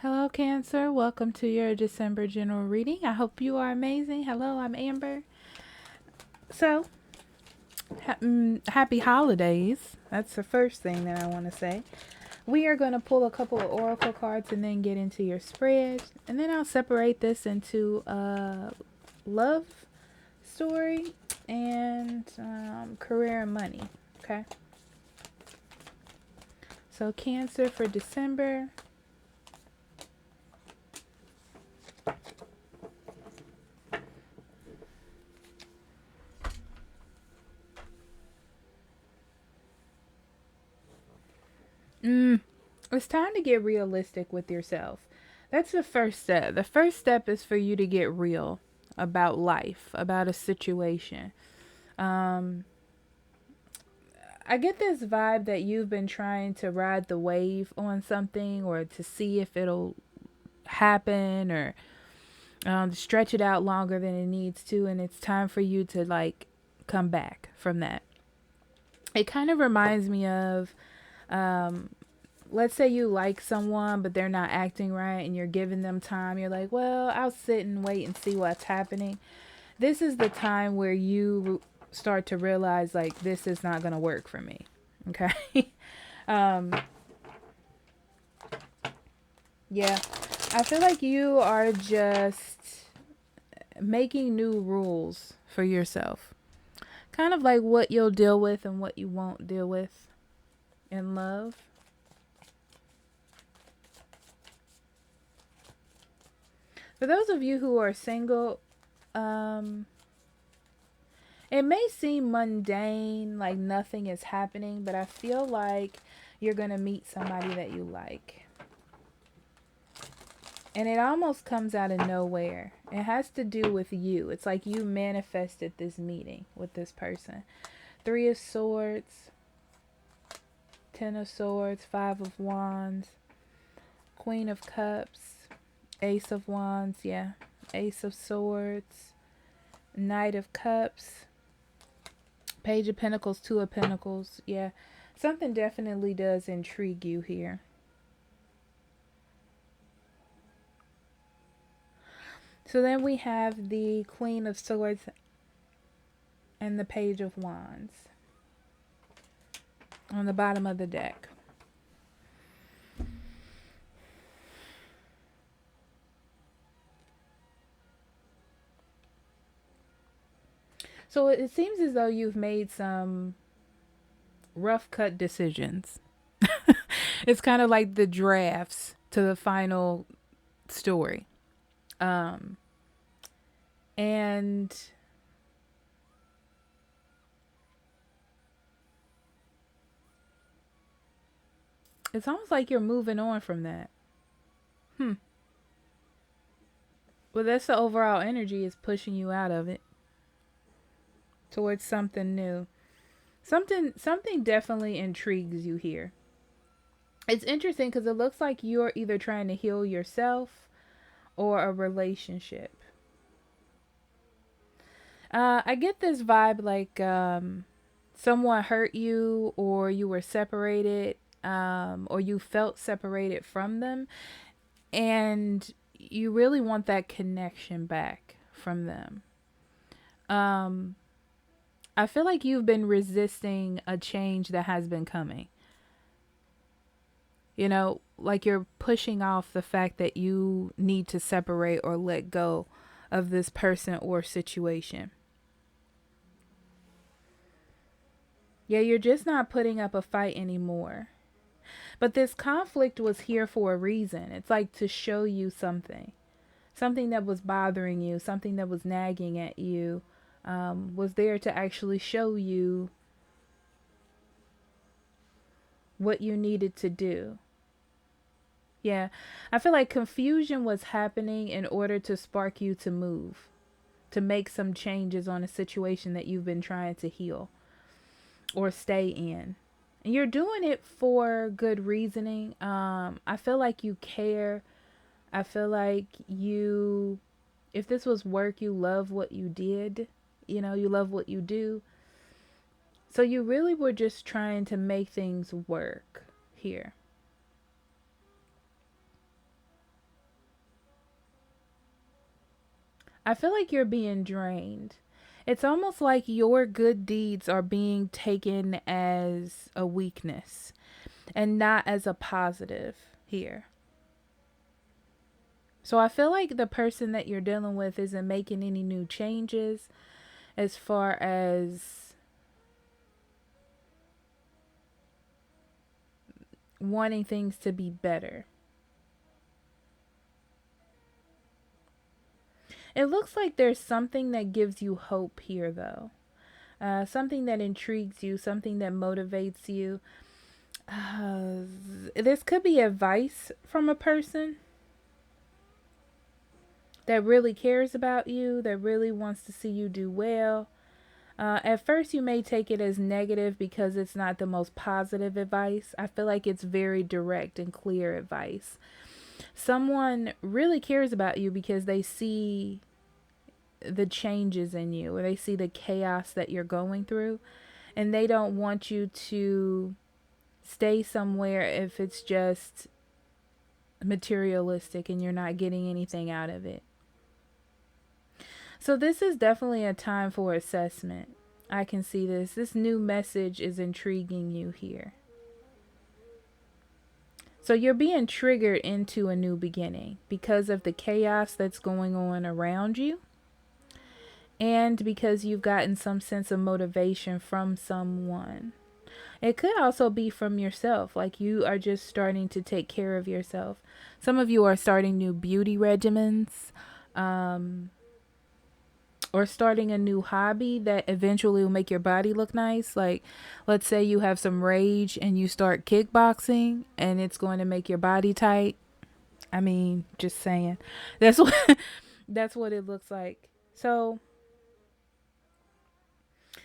Hello, Cancer. Welcome to your December general reading. I hope you are amazing. Hello, I'm Amber. So, happy holidays. That's the first thing that I want to say. We are going to pull a couple of oracle cards and then get into your spread. And then I'll separate this into a love story and career and money. Okay. So, Cancer for December. It's time to get realistic with yourself. That's the first step. The first step is for you to get real about life, about a situation. Um, I get this vibe that you've been trying to ride the wave on something or to see if it'll happen or stretch it out longer than it needs to. And it's time for you to like come back from that. It kind of reminds me of um, let's say you like someone but they're not acting right and you're giving them time. You're like, well, I'll sit and wait and see what's happening. This is the time where you start to realize like this is not going to work for me. Okay. um yeah, I feel like you are just making new rules for yourself, kind of like what you'll deal with and what you won't deal with in love. For those of you who are single, um, it may seem mundane, like nothing is happening, but I feel like you're going to meet somebody that you like. And it almost comes out of nowhere. It has to do with you. It's like you manifested this meeting with this person. Three of Swords, Ten of Swords, Five of Wands, Queen of Cups, Ace of Wands, yeah, Ace of Swords, Knight of Cups, Page of Pentacles, Two of Pentacles, yeah. Something definitely does intrigue you here. So then we have the Queen of Swords and the Page of Wands on the bottom of the deck. So it seems as though you've made some rough cut decisions. It's kind of like the drafts to the final story. Um, and it's almost like you're moving on from that. Well, that's the overall energy is pushing you out of it towards something new. Something definitely intrigues you here. It's interesting because it looks like you're either trying to heal yourself or a relationship. I get this vibe like someone hurt you or you were separated or you felt separated from them and you really want that connection back from them. I feel like you've been resisting a change that has been coming. You know, like you're pushing off the fact that you need to separate or let go of this person or situation. Yeah, you're just not putting up a fight anymore. But this conflict was here for a reason. It's like to show you something. Something that was bothering you, something that was nagging at you, was there to actually show you what you needed to do. Yeah, I feel like confusion was happening in order to spark you to move, to make some changes on a situation that you've been trying to heal or stay in. And you're doing it for good reasoning. I feel like you care. I feel like you, if this was work, you love what you did. You know, you love what you do. So you really were just trying to make things work here. I feel like you're being drained. It's almost like your good deeds are being taken as a weakness and not as a positive here. So I feel like the person that you're dealing with isn't making any new changes as far as wanting things to be better. It looks like there's something that gives you hope here, though. Something that intrigues you, something that motivates you. Uh, this could be advice from a person that really cares about you, that really wants to see you do well. At first, you may take it as negative because it's not the most positive advice. I feel like it's very direct and clear advice. Someone really cares about you because they see the changes in you, or they see the chaos that you're going through, and they don't want you to stay somewhere if it's just materialistic and you're not getting anything out of it. So this is definitely a time for assessment. I can see this. This new message is intriguing you here. So you're being triggered into a new beginning because of the chaos that's going on around you, and because you've gotten some sense of motivation from someone. It could also be from yourself, like you are just starting to take care of yourself. Some of you are starting new beauty regimens, or starting a new hobby that eventually will make your body look nice. Like, let's say you have some rage and you start kickboxing and it's going to make your body tight. I mean, just saying. That's what that's what it looks like. So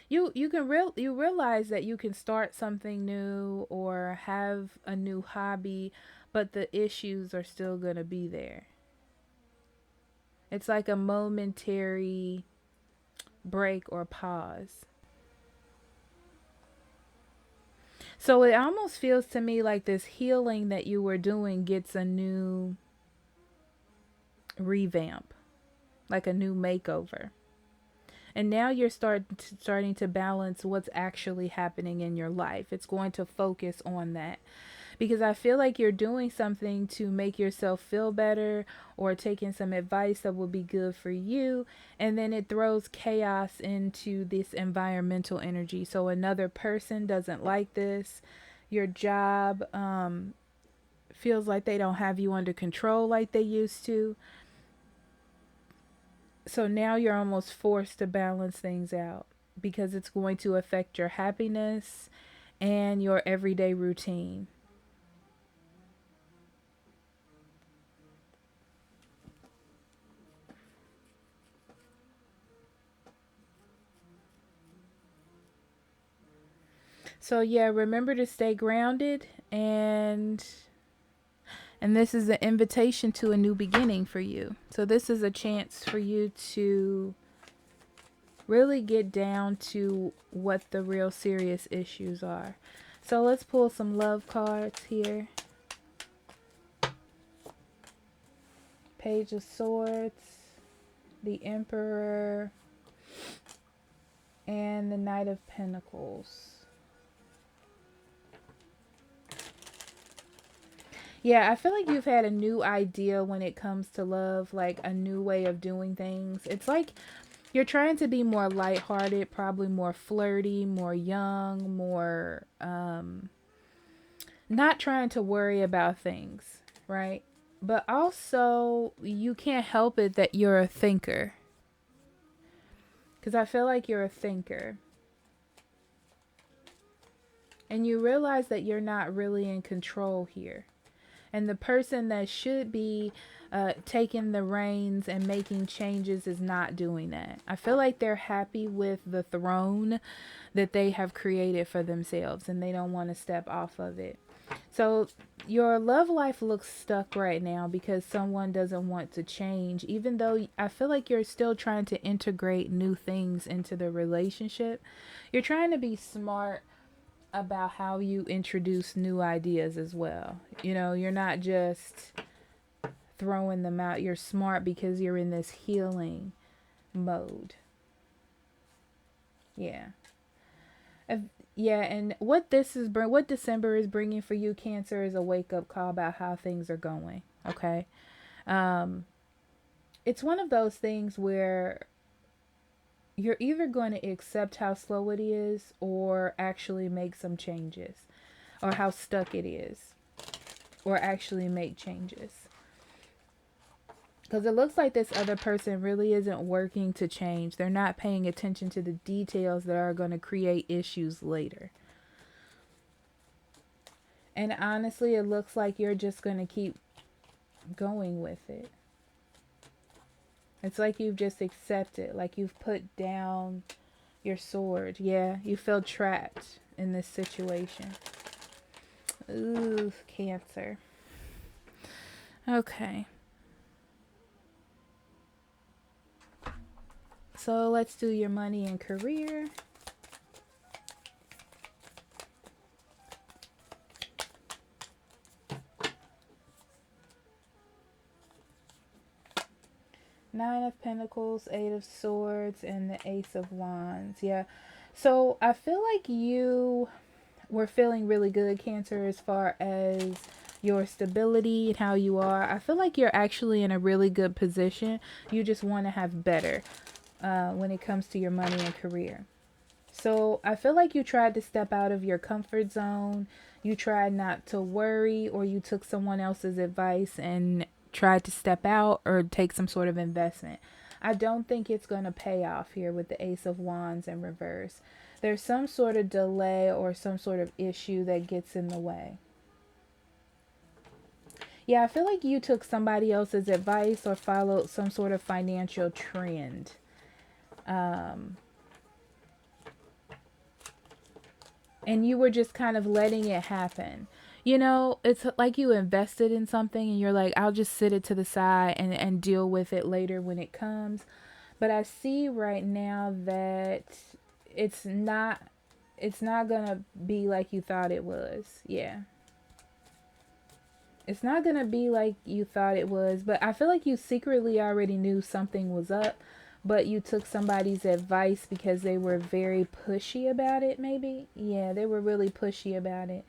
you realize that you can start something new or have a new hobby, but the issues are still going to be there. It's like a momentary break or pause. So it almost feels to me like this healing that you were doing gets a new revamp, like a new makeover. And now you're starting to balance what's actually happening in your life. It's going to focus on that. Because I feel like you're doing something to make yourself feel better, or taking some advice that will be good for you. And then it throws chaos into this environmental energy. So another person doesn't like this. Your job feels like they don't have you under control like they used to. So now you're almost forced to balance things out because it's going to affect your happiness and your everyday routine. So yeah, remember to stay grounded, and this is an invitation to a new beginning for you. So this is a chance for you to really get down to what the real serious issues are. So let's pull some love cards here. Page of Swords, the Emperor, and the Knight of Pentacles. Yeah, I feel like you've had a new idea when it comes to love, like a new way of doing things. It's like you're trying to be more lighthearted, probably more flirty, more young, more not trying to worry about things, right? But also, you can't help it that you're a thinker. Because I feel like you're a thinker. And you realize that you're not really in control here. And the person that should be taking the reins and making changes is not doing that. I feel like they're happy with the throne that they have created for themselves, and they don't want to step off of it. So your love life looks stuck right now because someone doesn't want to change, even though I feel like you're still trying to integrate new things into the relationship. You're trying to be smart about how you introduce new ideas as well. You know, you're not just throwing them out. You're smart because you're in this healing mode. Yeah. If, yeah, and what December is bringing for you, Cancer, is a wake up call about how things are going. Okay. Um, it's one of those things where you're either going to accept how slow it is or actually make some changes, or how stuck it is, or actually make changes. Because it looks like this other person really isn't working to change. They're not paying attention to the details that are going to create issues later. And honestly, it looks like you're just going to keep going with it. It's like you've just accepted, like you've put down your sword. Yeah, you feel trapped in this situation. Ooh, Cancer. Okay. So let's do your money and career. Nine of Pentacles, Eight of Swords, and the Ace of Wands. Yeah. So I feel like you were feeling really good, Cancer, as far as your stability and how you are. I feel like you're actually in a really good position. You just want to have better when it comes to your money and career. So I feel like you tried to step out of your comfort zone. You tried not to worry, or you took someone else's advice and tried to step out or take some sort of investment. I don't think it's going to pay off here with the Ace of Wands in reverse. There's some sort of delay or some sort of issue that gets in the way. Yeah, I feel like you took somebody else's advice or followed some sort of financial trend. And you were just kind of letting it happen. You know, it's like you invested in something and you're like, I'll just sit it to the side and deal with it later when it comes. But I see right now that it's not gonna be like you thought it was. Yeah. It's not gonna be like you thought it was, but I feel like you secretly already knew something was up, but you took somebody's advice because they were very pushy about it, maybe. Yeah, they were really pushy about it.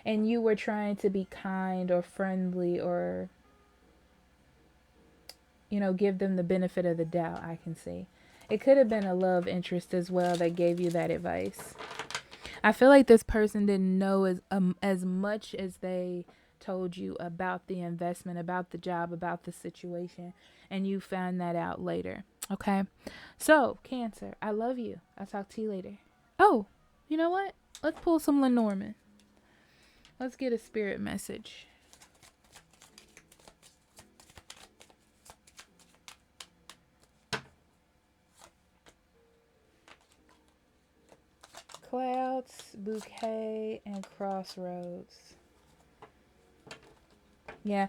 And you were trying to be kind or friendly, or, you know, give them the benefit of the doubt, I can see. It could have been a love interest as well that gave you that advice. I feel like this person didn't know as much as they told you about the investment, about the job, about the situation, and you found that out later. Okay? So, Cancer, I love you. I'll talk to you later. Oh, you know what? Let's pull some Lenormand. Let's get a spirit message. Clouds, bouquet, and crossroads. Yeah,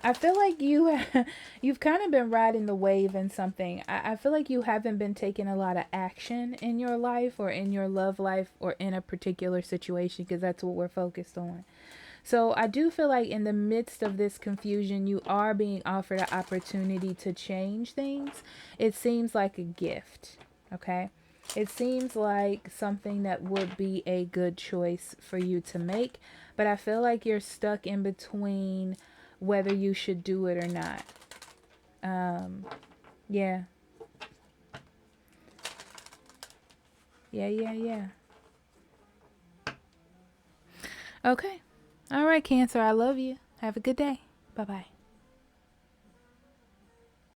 I feel like you've kind of been riding the wave in something. I feel like you haven't been taking a lot of action in your life or in your love life or in a particular situation, because that's what we're focused on. So I do feel like in the midst of this confusion, you are being offered an opportunity to change things. It seems like a gift, okay? It seems like something that would be a good choice for you to make, but I feel like you're stuck in between whether you should do it or not. Yeah. Yeah. Okay. All right, Cancer, I love you. Have a good day. Bye-bye.